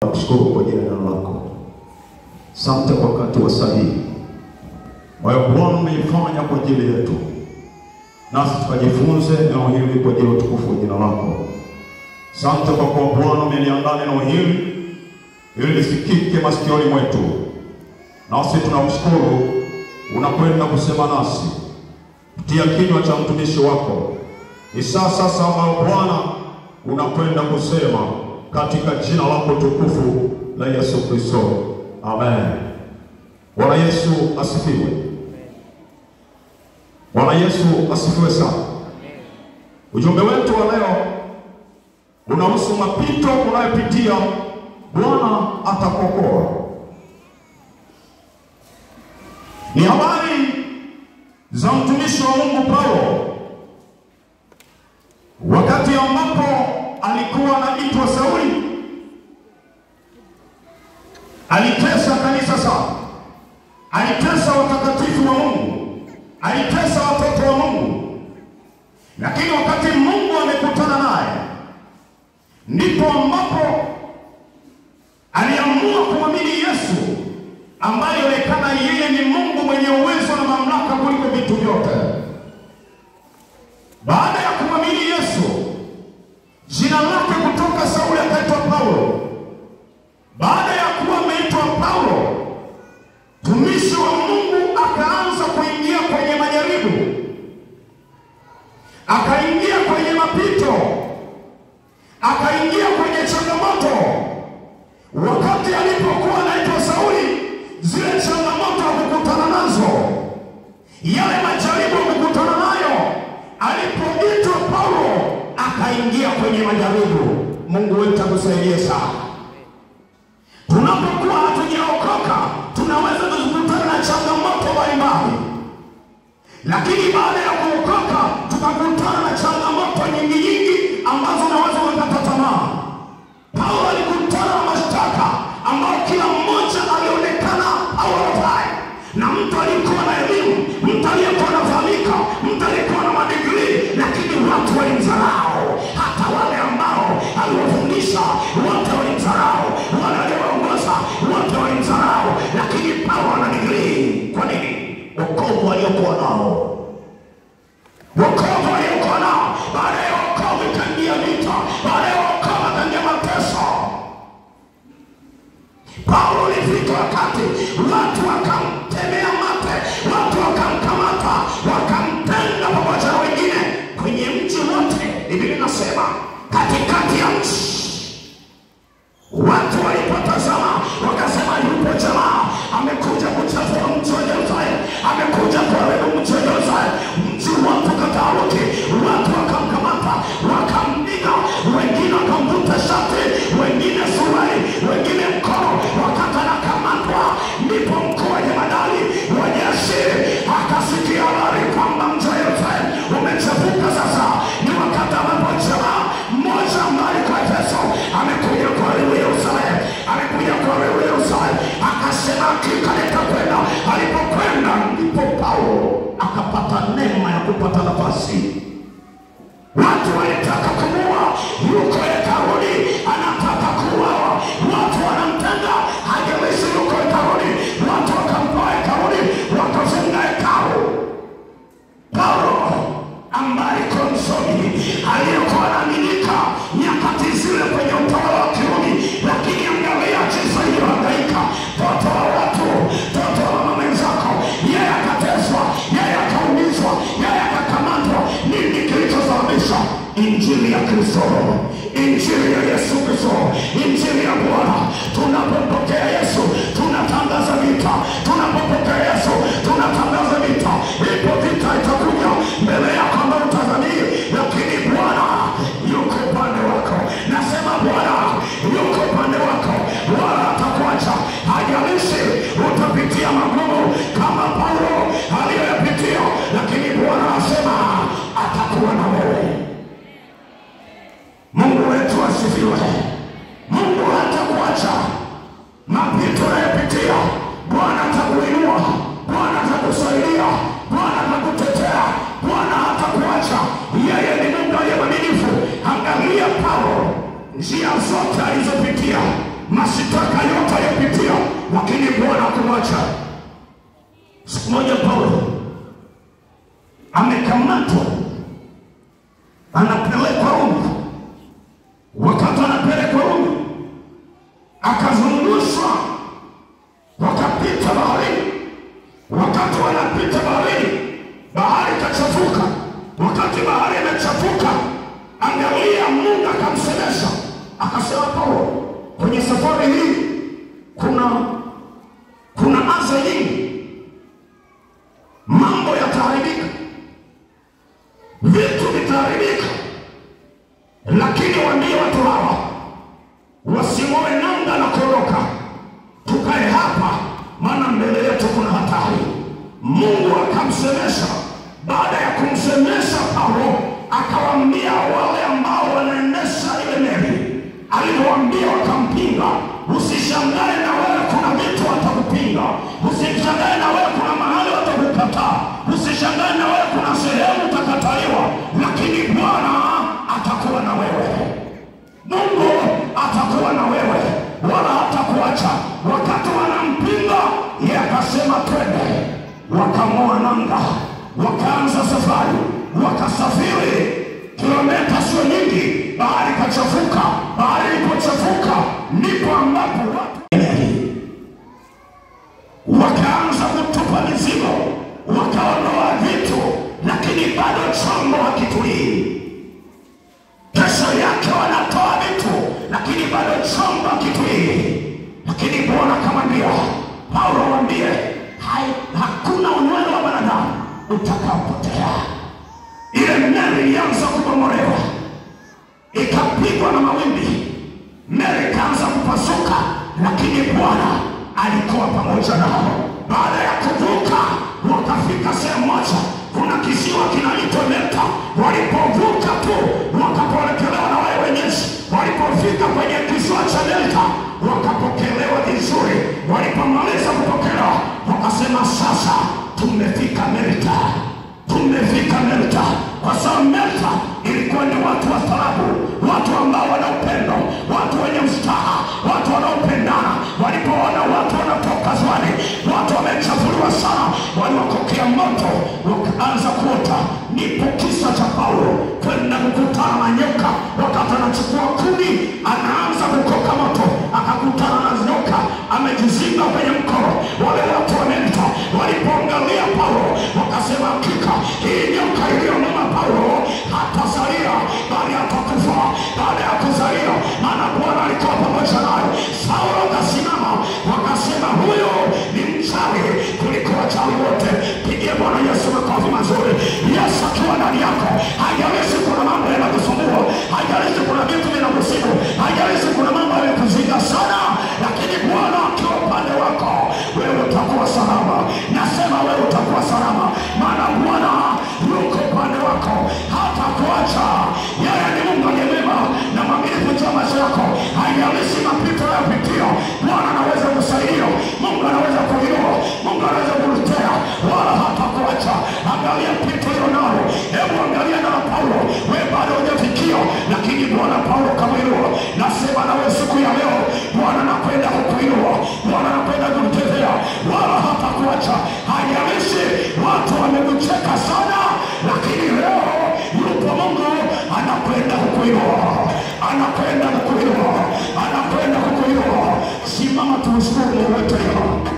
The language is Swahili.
Nakushukuru kwa ajili ya neno lako. Asante kwa wakati wa sahihi. Wewe Bwana umeifanya kwa ajili yetu. Nasi tukajifunze neno hili kwa ajili ya utukufu wa jina lako. Asante kwa kuwa Bwana umeliandaa neno hili ili lisikike masikioni mwetu. Nasi tunakushukuru unakwenda kusema nasi kupitia kinywa cha mtumishi wako. Ni sasa ambao Bwana unakwenda kusema katika jina lako tukufu la Yesu Kristo. Amen. Bwana Yesu asifiwe. Bwana Yesu asifiwe sana. Ujumbe wetu wa leo unahusu mapito unayopitia, Bwana atakuokoa. Ni habari za mtumishi wa Mungu Paulo, wakati ambapo alikuwa anaitwa Sauli. Alitesa kanisa sana, alitesa watakatifu wa Mungu, alitesa watoto wa Mungu. Lakini wakati Mungu amekutana naye, ndipo ambapo aliamua kuamini Yesu, ambaye alionekana yeye ni Mungu mwenye uwezo na mamlaka kuliko vitu vyote. Baada ya kuamini Yesu, jina lake kutoka Sauli akaitwa Paulo. Baada ya kuwa ameitwa Paulo, tumishi wa Mungu akaanza kuingia kwenye majaribu, akaingia kwenye mapito, akaingia kwenye changamoto. Wakati alipokuwa anaitwa Sauli, zile changamoto akukutana nazo, yale majaribu akukutana nayo, alipoitwa Paulo akaingia kwenye majaribu. Mungu wetu atusaidie sana. Tunapokuwa hatujaokoka, tunaweza kukutana na changamoto mbalimbali. Lakini baada ya kuokoka, tukakutana na changamoto nyingi ambazo naweza kukata tamaa. Paulo alikutana na mashtaka ambao kila mmoja alionekana hawafai. Na mtu alikuwa na elimu, mtu aliyekuwa anafahamika, mtu aliyekuwa na madigrii, lakini watu walimdharau. Hata wale ambao aliwafundisha wote walimdharau, wale aliowaongoza wote walimdharau. Lakini Paulo ana digrii. Kwa nini? Wokovu aliokuwa nao, wokovu aliokuwa nao. Baada ya wokovu ikaingia vita, baada ya wokovu ikaingia mateso. Paulo ulifika wakati watu wakamtemea mate, watu wakamkamata, wakamtenga pamoja na wengine kwenye mji wote. Biblia inasema katikati ya mji watu walipotazama wakasema, yupo jamaa amekuja kuchafua mji wa Yerusalemu, amekuja kuharibu mji wa Yerusalemu. Mji watu kataruki, watu wakamkamata, wakampiga, wengine wakamvuta shati, wengine suruali, wengine mkono, wakati anakamatwa. Ndipo mkuu wa jemadari wa jeshi akasikia habari kwamba mji wa Yerusalemu umechafuka. Sasa ni wakati ambapo jamaa mmoja ambaye kwa Efeso amekuja kuharibu Yerusalemu, amekuja kuharibu Yerusalemu, akasema hakika nitakwenda. Alipokwenda ndipo Paulo akapata neema ya kupata nafasi. Watu walitaka kumuua, yuko hekaluni anataka kuuawa, watu wanamtenga, hajalishi yuko hekaluni, watu wakamtoa hekaluni, wakafunga hekalu. Paulo ambaye alikuwa msomi, aliyekuwa anaaminika nyakati zile kwenye utawala wa Kirumi, lakini angalia jinsi alivyohangaika. Toto wa watu, toto wa mama wenzako, yeye akateswa, yeye akaumizwa, yeye akakamatwa. Nini kilichosababisha? Injili ya Kristo, injili ya Yesu Kristo, injili ya Bwana. Tunapopokea Yesu tunatangaza vita, tunapopokea Yesu tunatangaza vita. Ipo vita itakuja mbele yako ambayo utazamii, lakini Bwana yuko upande wako. Nasema Bwana yuko upande wako, wala hatakuacha. Hajalishi utapitia magumu kama Paulo aliyoyapitia, lakini Bwana anasema atakuwa na wewe. Mungu wetu asifiwe. Mungu hatakuacha. Mapito unayopitia, Bwana atakuinua, Bwana atakusaidia, Bwana atakutetea, Bwana hatakuacha. Yeye ni Mungu aliye mwaminifu. Angalia Paulo, njia zote alizopitia, mashitaka yote yapitia, lakini Bwana hakumwacha. Siku moja Paulo amekamatwa, anapelekwa Rumi. Wakati anapelekwa Rumi, akazungushwa, wakapita baharini. Wakati wanapita baharini, bahari ikachafuka. Wakati bahari imechafuka, angalia, Mungu akamsemesha, akasema, Paulo, kwenye safari hii kuna adha nyingi, mambo yataharibika, vitu vitaharibika, lakini waambie watu hawa wasimoe nanga na kuondoka, tukae hapa, maana mbele yetu kuna hatari. Mungu akamsemesha. Baada ya kumsemesha Paulo, akawaambia wale ambao wanaendesha ile meli, aliwaambia wakampinga, usishangae na wewe kuna vitu watakupinga, usishangae na wewe kuna mahali watakukataa, usishangae na wewe kuna sehemu utakataliwa, lakini Bwana atakuwa na wewe. Mungu atakuwa na wewe, wala hatakuacha. Wakati wanampinga, yeye akasema twende. Wakang'oa nanga, wakaanza safari, wakasafiri kilomita sio nyingi, bahari kachafuka. Bahari ilipochafuka, ndipo ambapo watu wakaanza kutupa mizigo, wakaondoa vitu, lakini bado chombo hakitulii. Kesho yake wanatoa vitu, lakini bado chombo hakitulii. Lakini Bwana akamwambia Paulo, waambie hakuna unywele wa wanadamu utakaopotea. Ile meli ilianza kubomolewa, ikapigwa na mawimbi, meli ikaanza kupasuka, lakini Bwana alikuwa pamoja nao. Baada ya kuvuka, wakafika sehemu moja, kuna kisiwa kinaitwa Malta. Walipovuka tu, wakapokelewa na wale wenyeji. Walipofika kwenye kisiwa cha Malta, wakapokelewa vizuri. Walipomaliza kupokelewa, wakasema, sasa tumefika Malta. Tumefika Malta. Kwa sababu Malta ilikuwa ni watu wa tarabu, watu ambao wana upendo, watu wenye mstaha, watu wanaopendana. Walipoona watu wanatoka zwani, watu wamechafuliwa sana, waliwakokea moto, wakaanza kuota. Nipo kisa cha Paulo kwenda kukutana na nyoka. Wakati anachukua kuni, anaanza kukoka moto, akakutana na nyoka amejizinga kwenye mkono. Wale watu wa Malta walipoangalia Paulo, wakasema, hakika hii nyoka iliyomuma Paulo hatazalia, bali atakufa. Baada ya kuzalia, maana Bwana alikuwa pamoja naye. Saulo akasimama, wakasema, huyo ni mchawi kuliko wachawi wote. Pigie Bwana Yesu makofi mazuri. Yesu akiwa ndani yako, haijalishi kuna mambo yanakusumbua, haijalishi kuna vitu vinakusibu, haijalishi kuna mambo yanakuzinga sana, lakini Bwana akiwa upande wako, wewe utakuwa salama. Nasema wewe utakuwa salama, maana Bwana yuko upande wako, hata kuacha. Yeye ni Mungu aliye mwema na mwaminifu juu ya maisha yako. Haijalishi mapito unayopitia, Bwana anaweza kusaidia, Mungu anaweza kuinua, Mungu anaweza kukutetea, wala hata kuacha. Angalia pito hilo nalo, hebu angalia na Paulo. Wewe bado hujafikia, lakini Bwana Paulo kamainua. Nasema na wewe siku ya leo, Bwana anakwenda kukuinua, Bwana anakwenda kukutetea, wala hata kuacha. Haijalishi watu wamekucheka sana, lakini leo yupo Mungu anakwenda kukuinua, anakwenda kukuinua, anakwenda kukuinua. Simama tumshukuru Mungu wetu.